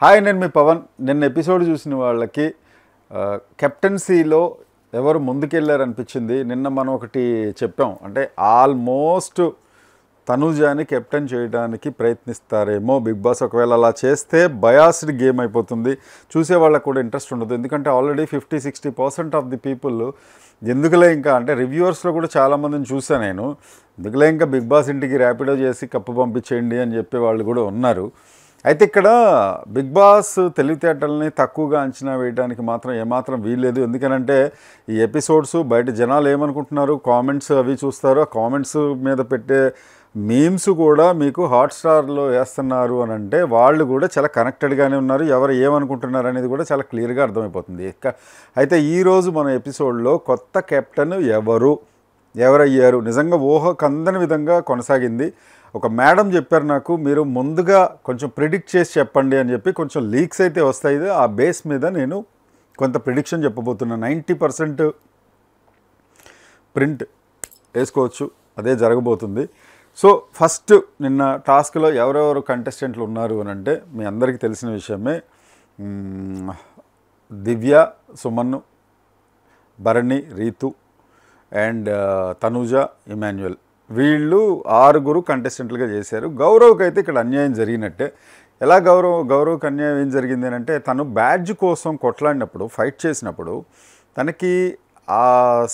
Hi, నేను మీ పవన్. నిన్న episode చూసిన వాళ్ళకి కెప్టెన్సీలో ఎవరు ముందుకెళ్ళారనిపించింది. నిన్న మనం ఒకటి చెప్పాం, అంటే ఆల్మోస్ట్ తనూజాని కెప్టెన్ చేయడానికి ప్రయత్నిస్తారేమో బిగ్ బాస్. ఒకవేళ అలా చేస్తే బయాస్డ్ గేమ్ అయిపోతుంది, చూసే వాళ్ళకు కూడా ఇంట్రెస్ట్ ఉండదు. ఎందుకంటే ఆల్రెడీ 50-60% ఆఫ్ ది పీపుల్ ఎందుకులే ఇంకా, అంటే రివ్యూవర్స్లో కూడా చాలామందిని చూసాను నేను, ఎందుకులే ఇంకా బిగ్ బాస్ ఇంటికి ర్యాపిడో చేసి కప్పు పంపించేయండి అని చెప్పే వాళ్ళు కూడా ఉన్నారు. అయితే ఇక్కడ బిగ్ బాస్ తెలివితేటల్ని తక్కువగా అంచనా వేయడానికి మాత్రం ఏమాత్రం వీల్లేదు. ఎందుకనంటే ఈ ఎపిసోడ్స్ బయట జనాలు ఏమనుకుంటున్నారు, కామెంట్స్ అవి చూస్తారు, ఆ కామెంట్స్ మీద పెట్టే మీమ్స్ కూడా మీకు హాట్స్టార్లో వేస్తున్నారు అని అంటే వాళ్ళు కూడా చాలా కనెక్టెడ్గానే ఉన్నారు. ఎవరు ఏమనుకుంటున్నారు అనేది కూడా చాలా క్లియర్గా అర్థమైపోతుంది. అయితే ఈరోజు మన ఎపిసోడ్లో కొత్త కెప్టెన్ ఎవరయ్యారు, నిజంగా ఊహకందని విధంగా కొనసాగింది. ఒక మేడం చెప్పారు నాకు, మీరు ముందుగా కొంచెం ప్రిడిక్ట్ చేసి చెప్పండి అని చెప్పి. కొంచెం లీక్స్ అయితే వస్తాయి, ఆ బేస్ మీద నేను కొంత ప్రిడిక్షన్ చెప్పబోతున్నాను. 90% ప్రింట్ వేసుకోవచ్చు, అదే జరగబోతుంది. సో ఫస్ట్ నిన్న టాస్క్లో ఎవరెవరు కంటెస్టెంట్లు ఉన్నారు అని అంటే మీ అందరికీ తెలిసిన విషయమే. దివ్య, సుమన్, భరణి, రీతు అండ్ తనూజ, ఇమాన్యుయల్, వీళ్ళు 6 కంటెస్టెంట్లుగా చేశారు. గౌరవ్కి అయితే ఇక్కడ అన్యాయం జరిగినట్టే. ఎలా గౌరవ్కి అన్యాయం ఏం జరిగింది అని అంటే, తను బ్యాడ్జ్ కోసం కొట్లాడినప్పుడు, ఫైట్ చేసినప్పుడు తనకి ఆ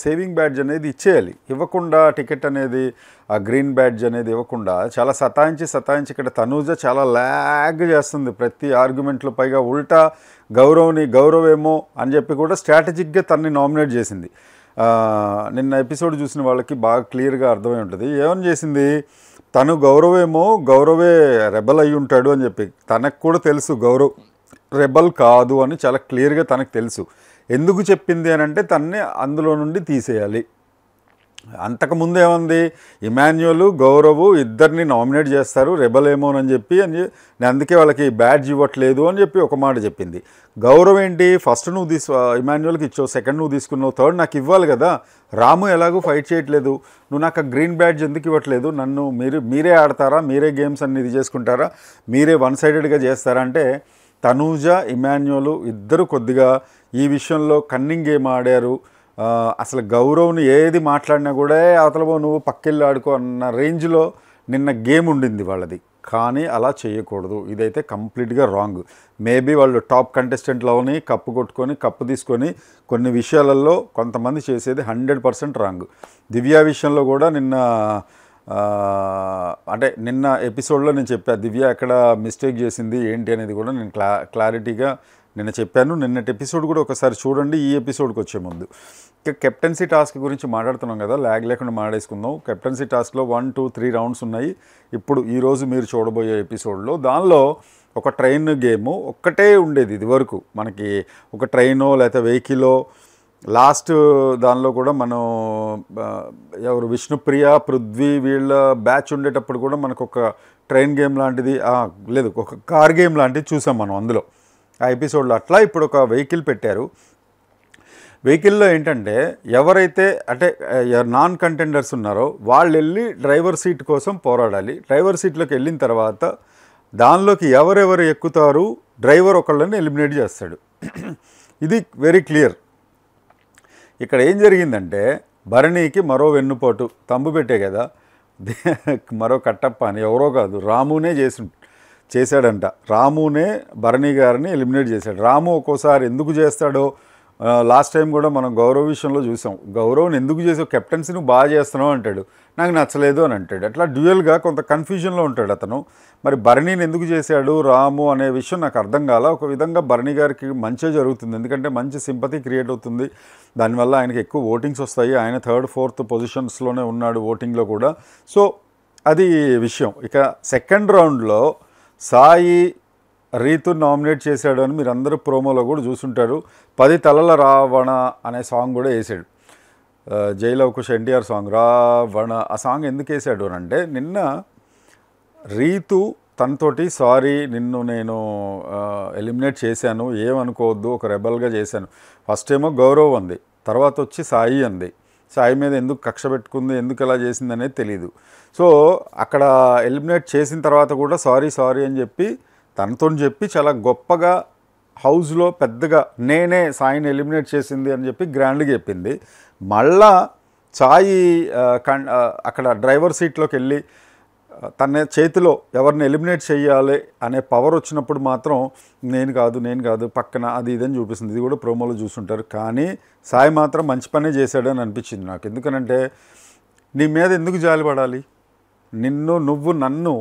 సేవింగ్ బ్యాడ్జ్ అనేది ఇచ్చేయాలి. ఇవ్వకుండా టికెట్ అనేది, ఆ గ్రీన్ బ్యాడ్జ్ అనేది ఇవ్వకుండా చాలా సతాయించి ఇక్కడ తనూజ చాలా ల్యాగ్ చేస్తుంది ప్రతి ఆర్గ్యుమెంట్లో. పైగా ఉల్టా గౌరవేమో అని చెప్పి కూడా స్ట్రాటజిక్గా తనని నామినేట్ చేసింది. నిన్న ఎపిసోడ్ చూసిన వాళ్ళకి బాగా క్లియర్గా అర్థమై ఉంటుంది. ఏమని చేసింది, తను గౌరవే రెబల్ అయ్యి ఉంటాడు అని చెప్పి. తనకు కూడా తెలుసు గౌరవ్ రెబల్ కాదు అని చాలా క్లియర్గా తనకు తెలుసు. ఎందుకు చెప్పింది అని అంటే తనని అందులో నుండి తీసేయాలి. అంతకుముందు ఏముంది, ఇమాన్యుయల్, గౌరవ్ ఇద్దరిని నామినేట్ చేస్తారు రెబల్ ఏమోనని చెప్పి అందుకే వాళ్ళకి బ్యాడ్జ్ ఇవ్వట్లేదు అని చెప్పి ఒక మాట చెప్పింది. గౌరవ్ ఏంటి, ఫస్ట్ నువ్వు ఇమాన్యుయల్కి ఇచ్చావు, సెకండ్ నువ్వు తీసుకున్నావు, థర్డ్ నాకు ఇవ్వాలి కదా. రాము ఎలాగో ఫైట్ చేయట్లేదు, నువ్వు నాకు ఆ గ్రీన్ బ్యాడ్జ్ ఎందుకు ఇవ్వట్లేదు, నన్ను మీరే ఆడతారా, మీరే గేమ్స్ అన్ని ఇది చేసుకుంటారా, మీరే వన్ సైడెడ్గా చేస్తారా అంటే తనూజ, ఇమాన్యుయల్ ఇద్దరు కొద్దిగా ఈ విషయంలో కన్నింగ్ గేమ్ ఆడారు. అసలు గౌరవ్ని ఏది మాట్లాడినా కూడా అవతలబో నువ్వు పక్కెళ్ళి ఆడుకో అన్న రేంజ్లో నిన్న గేమ్ ఉండింది వాళ్ళది. కానీ అలా చేయకూడదు, ఇదైతే కంప్లీట్గా రాంగ్. మేబీ వాళ్ళు టాప్ కంటెస్టెంట్లోని కప్పు కొట్టుకొని కప్పు తీసుకొని కొన్ని విషయాలలో కొంతమంది చేసేది 100% రాంగ్. దివ్య విషయంలో కూడా నిన్న ఎపిసోడ్లో నేను చెప్పాను దివ్య ఎక్కడ మిస్టేక్ చేసింది ఏంటి అనేది కూడా నేను క్లారిటీగా నిన్న చెప్పాను. నిన్నటి ఎపిసోడ్ కూడా ఒకసారి చూడండి ఈ ఎపిసోడ్కి వచ్చే ముందు. ఇక కెప్టెన్సీ టాస్క్ గురించి మాట్లాడుతున్నాం కదా, ల్యాగ్ లేకుండా మాట్లాడేసుకుందాం. కెప్టెన్సీ టాస్క్లో 1, 2, 3 రౌండ్స్ ఉన్నాయి. ఇప్పుడు ఈరోజు మీరు చూడబోయే ఎపిసోడ్లో దానిలో ఒక ట్రైన్ గేము ఒక్కటే ఉండేది ఇది వరకు. మనకి ఒక ట్రైనో లేకపోతే వెహికలో, లాస్ట్ దానిలో కూడా మనం ఎవరు విష్ణుప్రియ, పృథ్వీ వీళ్ళ బ్యాచ్ ఉండేటప్పుడు కూడా మనకు ఒక ట్రైన్ గేమ్ లాంటిది, లేదు ఒక కార్ గేమ్ లాంటిది చూసాం మనం అందులో ఆ ఎపిసోడ్లో. అట్లా ఇప్పుడు ఒక వెహికల్ పెట్టారు. వెహికల్లో ఏంటంటే ఎవరైతే అంటే నాన్ కంటెండర్స్ ఉన్నారో వాళ్ళు వెళ్ళి డ్రైవర్ సీట్ కోసం పోరాడాలి. డ్రైవర్ సీట్లోకి వెళ్ళిన తర్వాత దానిలోకి ఎవరెవరు ఎక్కుతారు, డ్రైవర్ ఒకళ్ళని ఎలిమినేట్ చేస్తాడు. ఇది వెరీ క్లియర్. ఇక్కడ ఏం జరిగిందంటే భరణికి మరో వెన్నుపోటు తంబు పెట్టే కదా, మరో కట్టప్ప అని ఎవరో కాదు రామునే చేశాడంట. రామునే భరణి గారిని ఎలిమినేట్ చేశాడు. రాము ఒక్కోసారి ఎందుకు చేస్తాడో, లాస్ట్ టైం కూడా మనం గౌరవ్ విషయంలో చూసాం. గౌరవ్ని ఎందుకు చేసావు, కెప్టెన్సీ నువ్వు బాగా చేస్తున్నావు అంటాడు, నాకు నచ్చలేదు అని అంటాడు. అట్లా డ్యూయల్గా కొంత కన్ఫ్యూజన్లో ఉంటాడు అతను. మరి భరణిని ఎందుకు చేశాడు రాము అనే విషయం నాకు అర్థం కాల. ఒక విధంగా భరణి గారికి మంచి జరుగుతుంది, ఎందుకంటే మంచి సింపతి క్రియేట్ అవుతుంది, దానివల్ల ఆయనకి ఎక్కువ ఓటింగ్స్ వస్తాయి. ఆయన 3rd, 4th పొజిషన్స్లోనే ఉన్నాడు ఓటింగ్లో కూడా. సో అది విషయం. ఇక సెకండ్ రౌండ్లో సాయి రీతు నామినేట్ చేశాడు అని మీరు అందరూ ప్రోమోలో కూడా చూసుంటారు. 10 తలల రావణ అనే సాంగ్ కూడా వేసాడు, జైలవకుశ ఎన్టీఆర్ సాంగ్ రావణ. ఆ సాంగ్ ఎందుకు వేసాడు అని అంటే నిన్న రీతు తనతోటి సారీ నిన్ను నేను ఎలిమినేట్ చేశాను, ఏమనుకోవద్దు, ఒక రెబల్గా చేశాను. ఫస్ట్ ఏమో గౌరవ్ అంది, తర్వాత వచ్చి సాయి అంది. సాయి మీద ఎందుకు కక్ష పెట్టుకుంది, ఎందుకు ఎలా చేసింది అనేది తెలీదు. సో అక్కడ ఎలిమినేట్ చేసిన తర్వాత కూడా సారీ అని చెప్పి తనతో చెప్పి చాలా గొప్పగా హౌస్లో పెద్దగా నేనే సాయిని ఎలిమినేట్ చేసింది అని చెప్పి గ్రాండ్గా చెప్పింది. మళ్ళా సాయి అక్కడ డ్రైవర్ సీట్లోకి వెళ్ళి తన చేతిలో ఎవరిని ఎలిమినేట్ చేయాలి అనే పవర్ వచ్చినప్పుడు మాత్రం నేను కాదు పక్కన అది ఇదని చూపిస్తుంది. ఇది కూడా ప్రోమోలో చూస్తుంటారు. కానీ సాయి మాత్రం మంచి పనే చేశాడని అనిపించింది నాకు. ఎందుకనంటే నీ మీద ఎందుకు జాలి పడాలి? నువ్వు నన్ను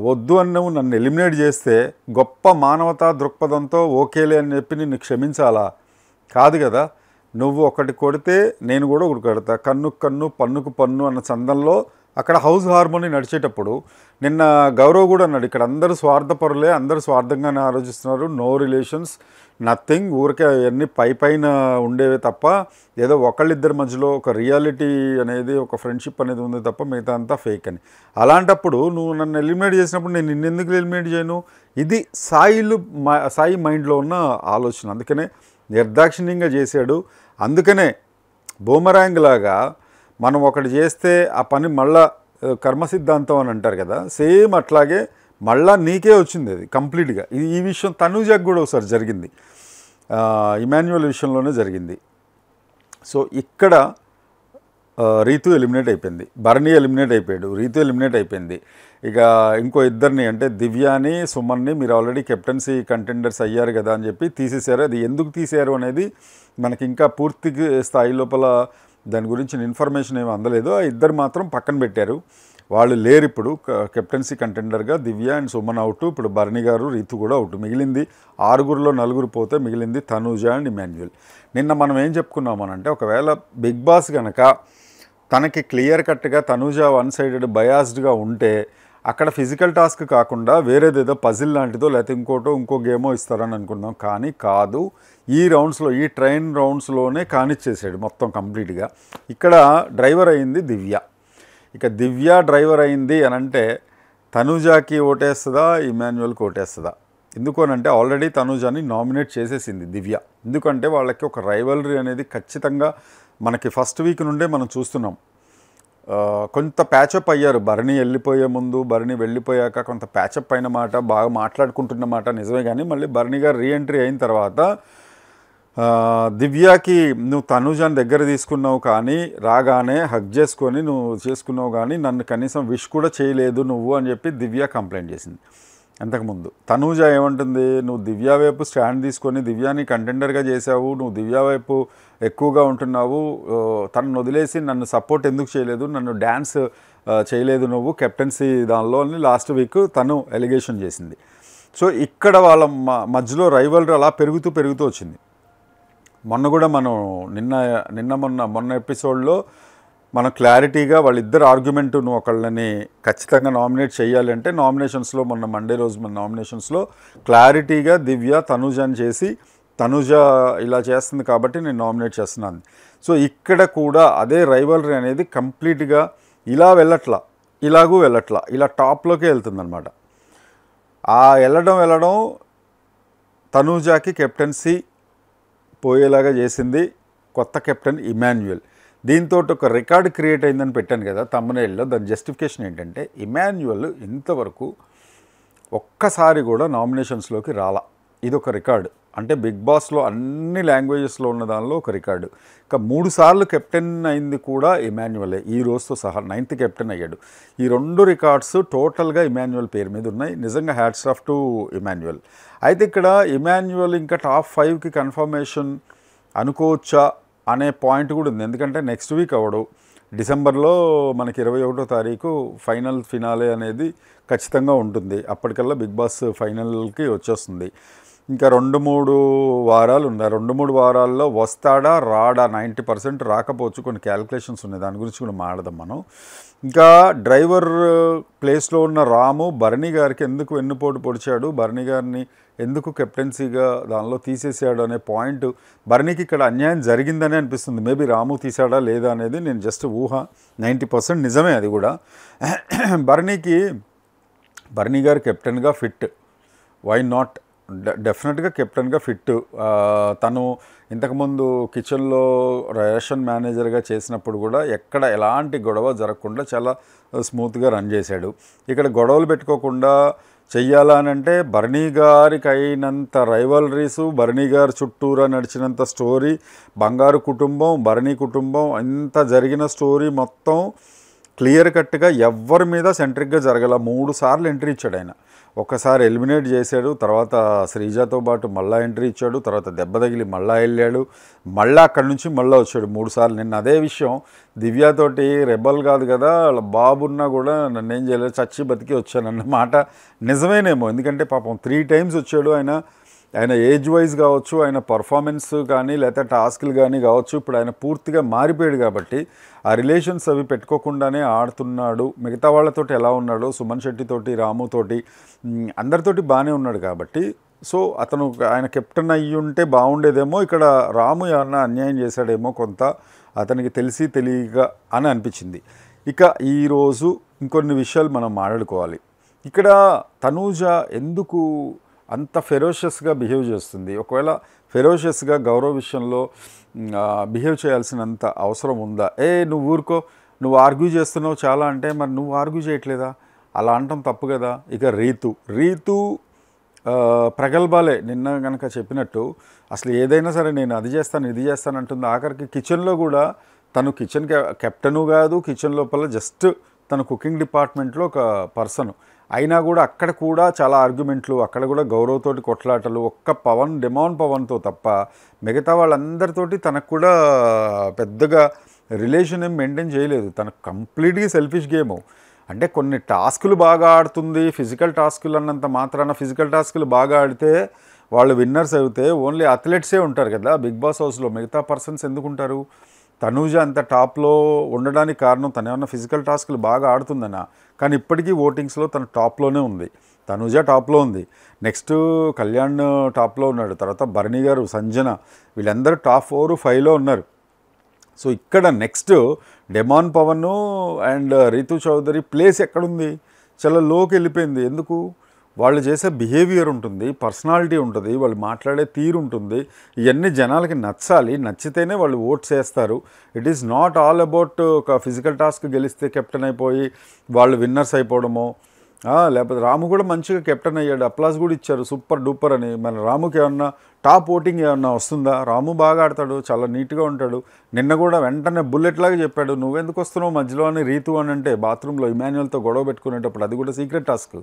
వద్దు అని నువ్వు నన్ను ఎలిమినేట్ చేస్తే గొప్ప మానవతా దృక్పథంతో ఓకేలే అని చెప్పి నిన్ను క్షమించాలా? కాదు కదా. నువ్వు ఒకటి కొడితే నేను కూడా ఒకటి కొడతా, కన్నుకు కన్ను పన్నుకు పన్ను అన్న చందంలో అక్కడ హౌస్ హార్మోనీ నడిచేటప్పుడు నిన్న గౌరవ్ కూడా అన్నాడు, ఇక్కడ అందరూ స్వార్థపరులే, అందరూ స్వార్థంగానే ఆలోచిస్తున్నారు, నో రిలేషన్స్ నథింగ్, ఊరికే అవన్నీ పైన ఉండేవే తప్ప ఏదో ఒకళ్ళిద్దరి మధ్యలో ఒక రియాలిటీ అనేది ఒక ఫ్రెండ్షిప్ అనేది ఉంది తప్ప మిగతా అంతా ఫేక్ అని. అలాంటప్పుడు నువ్వు నన్ను ఎలిమినేట్ చేసినప్పుడు నేను నిన్నెందుకు ఎలిమినేట్ చేయను? ఇది సాయి మైండ్లో ఉన్న ఆలోచన. అందుకనే నిర్దాక్షిణ్యంగా చేశాడు. అందుకనే బూమరాంగ్ లాగా మనం ఒకటి చేస్తే ఆ పని మళ్ళా కర్మ సిద్ధాంతం అని అంటారు కదా, సేమ్ అట్లాగే మళ్ళా నీకే వచ్చింది అది కంప్లీట్గా. ఈ విషయం తనూజాకి కూడా ఒకసారి జరిగింది, ఇమాన్యుయల్ విషయంలోనే జరిగింది. సో ఇక్కడ రీతు ఎలిమినేట్ అయిపోయింది, భరణి ఎలిమినేట్ అయిపోయాడు, రీతు ఎలిమినేట్ అయిపోయింది. ఇక ఇంకో ఇద్దరిని అంటే దివ్యాని సుమన్ని మీరు ఆల్రెడీ కెప్టెన్సీ కంటెండర్స్ అయ్యారు కదా అని చెప్పి తీసేశారు. అది ఎందుకు తీశారు అనేది మనకి ఇంకా పూర్తి స్థాయి లోపల దాని గురించిన ఇన్ఫర్మేషన్ ఏమి అందలేదు. ఆ ఇద్దరు మాత్రం పక్కన పెట్టారు, వాళ్ళు లేరు ఇప్పుడు కెప్టెన్సీ కంటెండర్గా. దివ్య అండ్ సుమన్ అవుట్, ఇప్పుడు భరణి గారు రీతు కూడా అవుట్. మిగిలింది 6గురిలో 4 పోతే మిగిలింది తనూజ అండ్ ఇమాన్యుయల్. నిన్న మనం ఏం చెప్పుకున్నామనంటే ఒకవేళ బిగ్ బాస్ కనుక తనకి క్లియర్ కట్గా తనూజ వన్ సైడెడ్ బయాస్డ్గా ఉంటే అక్కడ ఫిజికల్ టాస్క్ కాకుండా వేరేదేదో పజిల్ లాంటిదో లేకపోతే ఇంకో గేమో ఇస్తారని అనుకున్నాం. కానీ కాదు, ఈ రౌండ్స్లో ఈ ట్రైన్ రౌండ్స్లోనే కానిచ్చేసాడు మొత్తం కంప్లీట్గా. ఇక్కడ డ్రైవర్ అయింది దివ్య. ఇక దివ్య డ్రైవర్ అయింది అని అంటే తనూజాకి ఓటేస్తుందా, ఇమాన్యుయల్కి ఓటేస్తుందా? ఎందుకు అని అంటే ఆల్రెడీ తనూజాని నామినేట్ చేసేసింది దివ్య. ఎందుకంటే వాళ్ళకి ఒక రైవలరీ అనేది ఖచ్చితంగా మనకి ఫస్ట్ వీక్ నుండే మనం చూస్తున్నాం. కొంత ప్యాచప్ అయ్యారు. భరణి వెళ్ళిపోయే ముందు, భరణి వెళ్ళిపోయాక కొంత ప్యాచప్ అయిన మాట, బాగా మాట్లాడుకుంటున్న మాట నిజమే. కానీ మళ్ళీ భరణి గారు రీఎంట్రీ అయిన తర్వాత దివ్యకి నువ్వు తనూజాని దగ్గర తీసుకున్నావు కానీ రాగానే హగ్ చేసుకొని నువ్వు చేసుకున్నావు కానీ నన్ను కనీసం విష్ కూడా చేయలేదు నువ్వు అని చెప్పి దివ్య కంప్లైంట్ చేసింది. అంతకుముందు తనూజ ఏమంటుంది, నువ్వు దివ్య వైపు స్టాండ్ తీసుకొని దివ్యాని కంటెండర్గా చేసావు, నువ్వు దివ్య వైపు ఎక్కువగా ఉంటున్నావు, తనను వదిలేసి నన్ను సపోర్ట్ ఎందుకు చేయలేదు, నన్ను డ్యాన్స్ చేయలేదు నువ్వు కెప్టెన్సీ దానిలో అని లాస్ట్ వీక్ తను ఎలిగేషన్ చేసింది. సో ఇక్కడ వాళ్ళ మధ్యలో రైవల్రీ అలా పెరుగుతూ వచ్చింది. మొన్న కూడా మనం మొన్న ఎపిసోడ్లో మనం క్లారిటీగా వాళ్ళిద్దరు ఆర్గ్యుమెంట్ నువ్వు ఒకళ్ళని ఖచ్చితంగా నామినేట్ చేయాలి అంటే నామినేషన్స్లో మొన్న మండే రోజు మన నామినేషన్స్లో క్లారిటీగా దివ్య తనూజాని చేసి తనూజ ఇలా చేస్తుంది కాబట్టి నేను నామినేట్ చేస్తున్నాను. సో ఇక్కడ కూడా అదే రైవలరీ అనేది కంప్లీట్గా ఇలా వెళ్ళట్లా ఇలా టాప్లోకి వెళ్తుందన్నమాట. ఆ వెళ్ళడం తనూజాకి కెప్టెన్సీ పోయేలాగా చేసింది కొత్త కెప్టెన్ ఇమాన్యుయల్. దీంతో ఒక రికార్డ్ క్రియేట్ అయిందని పెట్టాను కదా తమ్మునేల్లో. దాని జస్టిఫికేషన్ ఏంటంటే ఇమాన్యుయల్ ఇంతవరకు ఒక్కసారి కూడా నామినేషన్స్లోకి రాలా. ఇది ఒక రికార్డు. అంటే బిగ్ బాస్లో అన్ని లాంగ్వేజెస్లో ఉన్న దానిలో ఒక రికార్డు. ఇంకా 3 సార్లు కెప్టెన్ అయింది కూడా ఇమాన్యుయలే, ఈ రోజుతో సహా 9th కెప్టెన్ అయ్యాడు. ఈ 2 రికార్డ్స్ టోటల్గా ఇమాన్యుయల్ పేరు మీద ఉన్నాయి. నిజంగా హ్యాట్స్ ఆఫ్ టు ఇమాన్యుయల్. అయితే ఇక్కడ ఇమాన్యుయల్ ఇంకా టాప్ 5కి కన్ఫర్మేషన్ అనుకోవచ్చా అనే పాయింట్ కూడా ఉంది. ఎందుకంటే నెక్స్ట్ వీక్ అవడు, డిసెంబర్లో మనకి 21వ తారీఖు ఫైనల్ ఫినాలే అనేది ఖచ్చితంగా ఉంటుంది. అప్పటికల్లా బిగ్ బాస్ ఫైనల్కి వచ్చేస్తుంది. ఇంకా 2-3 వారాలు ఉన్నాయి. 2-3 వారాల్లో వస్తాడా రాడా 90% రాకపోవచ్చు. కొన్ని క్యాలిక్యులేషన్స్ ఉన్నాయి, దాని గురించి కూడా మాట్లాడదాం మనం. ఇంకా డ్రైవర్ ప్లేస్లో ఉన్న రాము భరణి గారికి ఎందుకు వెన్నుపోటు పొడిచాడు, భరణి గారిని ఎందుకు కెప్టెన్సీగా దానిలో తీసేసాడు అనే పాయింట్, భరణికి ఇక్కడ అన్యాయం జరిగిందనే అనిపిస్తుంది. మేబీ రాము తీసాడా లేదా అనేది నేను జస్ట్ ఊహ, 90% నిజమే అది కూడా. భరణి గారు కెప్టెన్గా ఫిట్, వై నాట్, డెఫినెట్గా కెప్టెన్గా ఫిట్. తను ఇంతకుముందు కిచెన్లో రేషన్ మేనేజర్గా చేసినప్పుడు కూడా ఎక్కడ ఎలాంటి గొడవ జరగకుండా చాలా స్మూత్గా రన్ చేశాడు. ఇక్కడ గొడవలు పెట్టుకోకుండా చెయ్యాలా అని అంటే భరణి గారికి అయినంత రైవలరీసు, భరణి గారు చుట్టూరా నడిచినంత స్టోరీ, బంగారు కుటుంబం, భరణి కుటుంబం, ఇంత జరిగిన స్టోరీ మొత్తం క్లియర్ కట్గా ఎవ్వరి మీద సెంట్రిక్గా జరగల. 3 సార్లు ఎంట్రీ ఇచ్చాడు ఆయన. ఒకసారి ఎలిమినేట్ చేశాడు, తర్వాత శ్రీజాతో పాటు మళ్ళీ ఎంట్రీ ఇచ్చాడు, తర్వాత దెబ్బ తగిలి మళ్ళీ వెళ్ళాడు, మళ్ళీ అక్కడి నుంచి మళ్ళీ వచ్చాడు 3 సార్లు. నిన్న అదే విషయం దివ్యతోటి, రెబల్ కాదు కదా వాళ్ళ బాబున్నా కూడా నన్ను ఏం చేయలేదు, చచ్చి బతికి వచ్చానన్న మాట నిజమేనేమో. ఎందుకంటే పాపం 3 టైమ్స్ వచ్చాడు ఆయన ఏజ్ వైజ్ కావచ్చు, ఆయన పర్ఫార్మెన్స్ కానీ లేకపోతే టాస్క్లు కానీ కావచ్చు, ఇప్పుడు ఆయన పూర్తిగా మారిపోయాడు కాబట్టి ఆ రిలేషన్స్ అవి పెట్టుకోకుండానే ఆడుతున్నాడు. మిగతా వాళ్ళతోటి ఎలా ఉన్నాడో, సుమన్ శెట్టితోటి, రాముతోటి, అందరితోటి బాగానే ఉన్నాడు కాబట్టి సో అతను ఆయన కెప్టెన్ అయ్యి ఉంటే బాగుండేదేమో. ఇక్కడ రాము ఏమన్నా అన్యాయం చేశాడేమో కొంత, అతనికి తెలిసి తెలియక అని అనిపించింది. ఇక ఈరోజు ఇంకొన్ని విషయాలు మనం మాట్లాడుకోవాలి. ఇక్కడ తనూజ ఎందుకు అంత ఫెరోషియస్గా బిహేవ్ చేస్తుంది? ఒకవేళ ఫెరోషియస్గా గౌరవ్ విషయంలో బిహేవ్ చేయాల్సినంత అవసరం ఉందా? నువ్వు ఊరుకో, నువ్వు ఆర్గ్యూ చేస్తున్నావు చాలా అంటే మరి నువ్వు ఆర్గ్యూ చేయట్లేదా? అలా అనటం తప్పు కదా. ఇక రీతు ప్రగల్భాలే. నిన్న కనుక చెప్పినట్టు అసలు ఏదైనా సరే నేను అది చేస్తాను ఇది చేస్తాను అంటుంది. ఆఖరికి కిచెన్లో కూడా తను కిచెన్ కెప్టెను కాదు, కిచెన్ లోపల జస్ట్ తను కుకింగ్ డిపార్ట్మెంట్లో ఒక పర్సన్ అయినా కూడా అక్కడ కూడా చాలా ఆర్గ్యుమెంట్లు, అక్కడ కూడా గౌరవ్తోటి కొట్లాటలు, ఒక్క డెమాన్ పవన్తో తప్ప మిగతా వాళ్ళందరితోటి తనకు కూడా పెద్దగా రిలేషన్ ఏం మెయింటైన్ చేయలేదు. తనకు కంప్లీట్గా సెల్ఫిష్ గేము. అంటే కొన్ని టాస్కులు బాగా ఆడుతుంది, ఫిజికల్ టాస్కులు అన్నంత మాత్రాన ఫిజికల్ టాస్కులు బాగా ఆడితే వాళ్ళు విన్నర్స్ అయితే ఓన్లీ అథ్లెట్సే ఉంటారు కదా బిగ్ బాస్ హౌస్లో, మిగతా పర్సన్స్ ఎందుకు ఉంటారు? తనూజ అంత టాప్లో ఉండడానికి కారణం తను ఏమన్నా ఫిజికల్ టాస్కులు బాగా ఆడుతుందనా? కానీ ఇప్పటికీ ఓటింగ్స్లో తను టాప్లోనే ఉంది. తనూజ టాప్లో ఉంది, నెక్స్ట్ కళ్యాణ్ టాప్లో ఉన్నాడు, తర్వాత భరణి గారు, సంజన, వీళ్ళందరూ టాప్ 4, 5లో ఉన్నారు. సో ఇక్కడ next demon Pavan and Rithu Chowdary place ఎక్కడుంది? చాలా లోకి వెళ్ళిపోయింది. ఎందుకు? వాళ్ళు చేసే బిహేవియర్ ఉంటుంది, పర్సనాలిటీ ఉంటుంది, వాళ్ళు మాట్లాడే తీరు ఉంటుంది. ఇవన్నీ జనాలకి నచ్చాలి, నచ్చితేనే వాళ్ళు ఓట్స్ వేస్తారు. It is not all about ఒక ఫిజికల్ టాస్క్ గెలిస్తే కెప్టెన్ అయిపోయి వాళ్ళు విన్నర్స్ అయిపోవడమో. లేకపోతే రాము కూడా మంచిగా కెప్టెన్ అయ్యాడు, అప్లాస్ కూడా ఇచ్చారు సూపర్ డూపర్ అని. మన రాముకి ఏమన్నా టాప్ ఓటింగ్ ఏమన్నా వస్తుందా? రాము బాగా ఆడతాడు, చాలా నీట్గా ఉంటాడు. నిన్న కూడా వెంటనే బుల్లెట్ లాగా చెప్పాడు, నువ్వెందుకు వస్తున్నావు మధ్యలో అని రీతు అని అంటే, బాత్రూంలో ఇమాన్యుయల్తో గొడవ పెట్టుకునేటప్పుడు, అది కూడా సీక్రెట్ టాస్క్.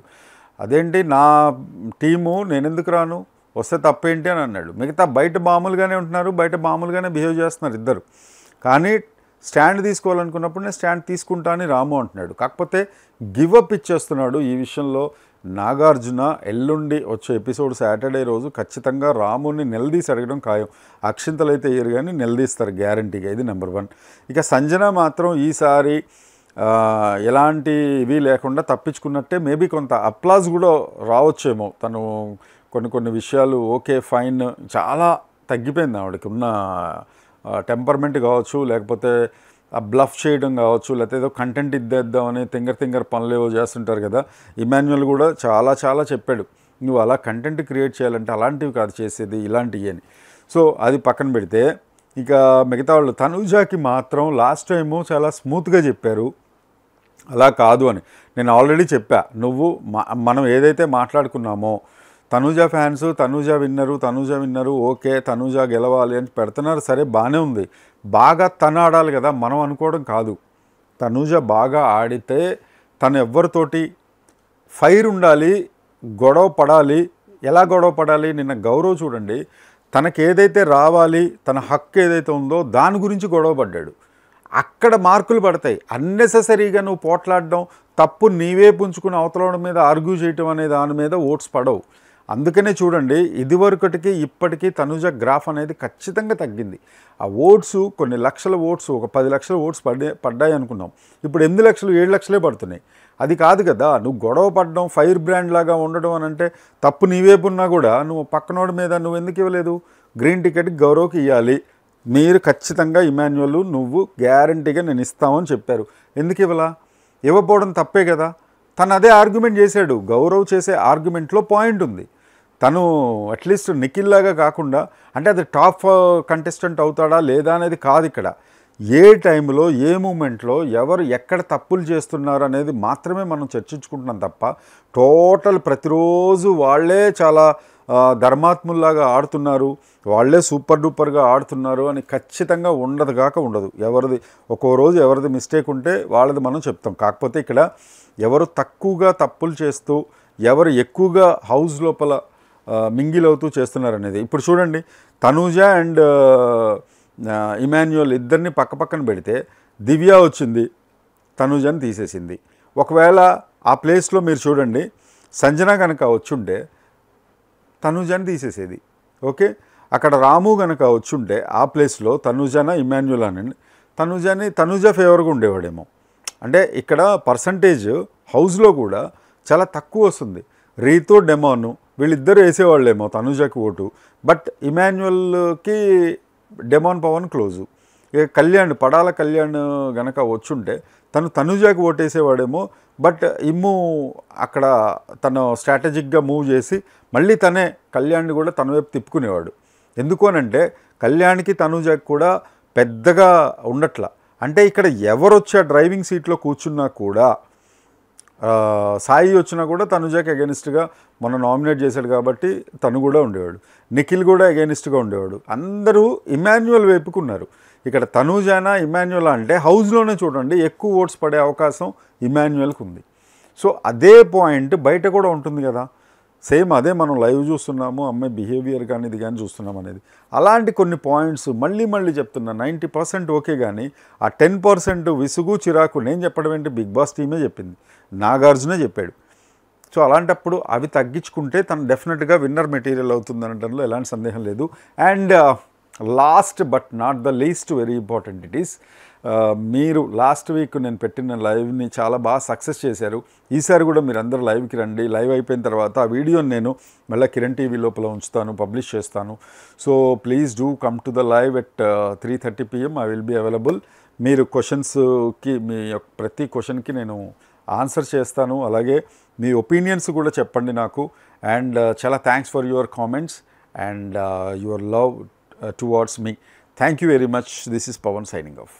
అదేంటి నా టీము నేనెందుకు రాను, వస్తే తప్పేంటి అని అన్నాడు. మిగతా బయట మామూలుగానే ఉంటున్నారు, బయట మామూలుగానే బిహేవ్ చేస్తున్నారు ఇద్దరు. కానీ స్టాండ్ తీసుకోవాలనుకున్నప్పుడు నేను స్టాండ్ తీసుకుంటా అని రాము అంటున్నాడు. కాకపోతే గివప్ ఇచ్చేస్తున్నాడు ఈ విషయంలో. నాగార్జున ఎల్లుండి వచ్చే ఎపిసోడ్ సాటర్డే రోజు ఖచ్చితంగా రాముని నిలదీసి అడగడం ఖాయం. అక్షింతలు అయితే వేయరు కానీ నిలదీస్తారు గ్యారంటీగా. ఇది నెంబర్ 1. ఇక సంజన మాత్రం ఈసారి ఎలాంటి ఇవి లేకుండా తప్పించుకున్నట్టే. మేబీ కొంత అప్లాజ్ కూడా రావచ్చేమో. తను కొన్ని విషయాలు ఓకే ఫైన్, చాలా తగ్గిపోయింది ఆవిడకి ఉన్న టెంపర్మెంట్ కావచ్చు, లేకపోతే ఆ బ్లఫ్ చేయడం కావచ్చు, లేకపోతే ఏదో కంటెంట్ ఇద్దేద్దామని తింగర్ పనులు ఏవో చేస్తుంటారు కదా. ఇమాన్యుయల్ కూడా చాలా చెప్పాడు, నువ్వు అలా కంటెంట్ క్రియేట్ చేయాలంటే అలాంటివి కాదు చేసేది, ఇలాంటివి అని. సో అది పక్కన పెడితే ఇక మిగతా వాళ్ళు తనూజాకి మాత్రం లాస్ట్ టైము చాలా స్మూత్గా చెప్పారు, అలా కాదు అని. నేను ఆల్రెడీ చెప్పా, మనం ఏదైతే మాట్లాడుకున్నామో తనూజ ఫ్యాన్స్ తనూజ విన్నరు ఓకే, తనూజ గెలవాలి అని పెడుతున్నారు. సరే బాగానే ఉంది, బాగా తను ఆడాలి కదా, మనం అనుకోవడం కాదు. తనూజ బాగా ఆడితే తను ఎవరితోటి ఫైర్ ఉండాలి, గొడవ పడాలి. ఎలా గొడవ పడాలి? నిన్న గౌరవ్ చూడండి, తనకి ఏదైతే రావాలి, తన హక్కు ఏదైతే ఉందో దాని గురించి గొడవ పడ్డాడు. అక్కడ మార్కులు పడతాయి. అన్నెసెసరీగా నువ్వు పోట్లాడడం, తప్పు నీవే పుంజుకుని అవతలవడం మీద ఆర్గ్యూ చేయటం అనే దాని మీద ఓట్స్ పడవు. అందుకనే చూడండి, ఇదివరకటికి ఇప్పటికీ తనూజ గ్రాఫ్ అనేది ఖచ్చితంగా తగ్గింది. ఆ ఓట్స్ కొన్ని లక్షల ఓట్స్, ఒక 10 లక్షల ఓట్స్ పడ్డాయి అనుకున్నాం, ఇప్పుడు 8 లక్షలు 7 లక్షలే పడుతున్నాయి. అది కాదు కదా, నువ్వు గొడవ పడడం, ఫైర్ బ్రాండ్ లాగా ఉండడం అని అంటే తప్పు నీవేపున్నా కూడా నువ్వు పక్కనోడి మీద నువ్వు ఎందుకు ఇవ్వలేదు? గ్రీన్ టికెట్ గౌరవ్కి ఇవ్వాలి, మీరు ఖచ్చితంగా ఇమాన్యుయల్ నువ్వు గ్యారంటీగా నేను ఇస్తామని చెప్పారు, ఎందుకు ఇవ్వలా? ఇవ్వకపోవడం తప్పే కదా. తను అదే ఆర్గ్యుమెంట్ చేశాడు. గౌరవ్ చేసే ఆర్గ్యుమెంట్లో పాయింట్ ఉంది. తను అట్లీస్ట్ నిఖిల్ లాగా కాకుండా, అంటే అది టాప్ కంటెస్టెంట్ అవుతాడా లేదా అనేది కాదు ఇక్కడ. ఏ టైంలో ఏ మూమెంట్లో ఎవరు ఎక్కడ తప్పులు చేస్తున్నారు అనేది మాత్రమే మనం చర్చించుకుంటున్నాం తప్ప టోటల్ ప్రతిరోజు వాళ్ళే చాలా ధర్మాత్ముల్లాగా ఆడుతున్నారు, వాళ్ళే సూపర్ డూపర్గా ఆడుతున్నారు అని ఖచ్చితంగా ఉండదు. ఎవరిది ఒక్కో రోజు ఎవరిది మిస్టేక్ ఉంటే వాళ్ళది మనం చెప్తాం. కాకపోతే ఇక్కడ ఎవరు తక్కువగా తప్పులు చేస్తూ ఎవరు ఎక్కువగా హౌస్ లోపల మింగిల్ అవుతూ చేస్తున్నారు అనేది. ఇప్పుడు చూడండి, తనూజ అండ్ ఇమాన్యుయల్ ఇద్దరిని పక్కపక్కన పెడితే దివ్య వచ్చింది, తనూజని తీసేసింది. ఒకవేళ ఆ ప్లేస్లో మీరు చూడండి, సంజన కనుక వచ్చుంటే తనూజని తీసేసేది. ఓకే, అక్కడ రాము కనుక వచ్చుంటే ఆ ప్లేస్లో తనూజన ఇమాన్యుయల్ అని తనూజ ఫేవర్గా ఉండేవాడేమో. అంటే ఇక్కడ పర్సంటేజ్ హౌస్లో కూడా చాలా తక్కువ వస్తుంది. రీతు డెమాను వీళ్ళిద్దరూ వేసేవాళ్ళేమో తనూజకి ఓటు, బట్ ఇమాన్యుయల్కి డెమాన్ పవన్ క్లోజు. ఇక కళ్యాణ్ పడాల కళ్యాణ్ గనక వచ్చుంటే తనూజకి ఓటేసేవాడేమో, బట్ ఇమ్ము అక్కడ తను స్ట్రాటజిక్గా మూవ్ చేసి మళ్ళీ తనే కళ్యాణ్ని కూడా తన వైపు తిప్పుకునేవాడు. ఎందుకు అనంటే కళ్యాణ్కి తనూజకి కూడా పెద్దగా ఉండట్లా. అంటే ఇక్కడ ఎవరు వచ్చా డ్రైవింగ్ సీట్లో కూర్చున్నా కూడా సాయి వచ్చినా కూడా తనూజకి అగెనిస్ట్గా మొన్న నామినేట్ చేశాడు కాబట్టి తను కూడా ఉండేవాడు. నిఖిల్ కూడా అగెనిస్ట్గా ఉండేవాడు. అందరూ ఇమాన్యుయల్ వైపుకున్నారు. ఇక్కడ తనూజానా ఇమాన్యుయల్ అంటే హౌస్లోనే చూడండి ఎక్కువ ఓట్స్ పడే అవకాశం ఇమాన్యుయల్కి ఉంది. సో అదే పాయింట్ బయట కూడా ఉంటుంది కదా, సేమ్ అదే మనం లైవ్ చూస్తున్నాము, అమ్మాయి బిహేవియర్ కానీ ఇది కానీ చూస్తున్నాం అనేది. అలాంటి కొన్ని పాయింట్స్ మళ్ళీ చెప్తున్నా. 90% ఓకే, కానీ ఆ 10% విసుగు చిరాకు నేను చెప్పడం ఏంటి, బిగ్ బాస్ టీమే చెప్పింది, నాగార్జునే చెప్పాడు. సో అలాంటప్పుడు అవి తగ్గించుకుంటే తను డెఫినెట్గా విన్నర్ మెటీరియల్ అవుతుందనడంలో ఎలాంటి సందేహం లేదు. And last but not the least very important it is, మీరు లాస్ట్ వీక్ నేను పెట్టిన లైవ్ని చాలా బాగా సక్సెస్ చేశారు. ఈసారి కూడా మీరు అందరూ లైవ్కి రండి. లైవ్ అయిపోయిన తర్వాత ఆ వీడియోని నేను మళ్ళీ కిరణ్ టీవీ లోపల ఉంచుతాను, పబ్లిష్ చేస్తాను. So please do come to the live at 3:30 PM. I will be available. మీరు క్వశ్చన్స్కి మీ ప్రతి క్వశ్చన్కి నేను ఆన్సర్ చేస్తాను. అలాగే మీ ఒపీనియన్స్ కూడా చెప్పండి నాకు. అండ్ చాలా thanks for your comments and your love towards మీ. Thank you very much. This is Pavan signing of.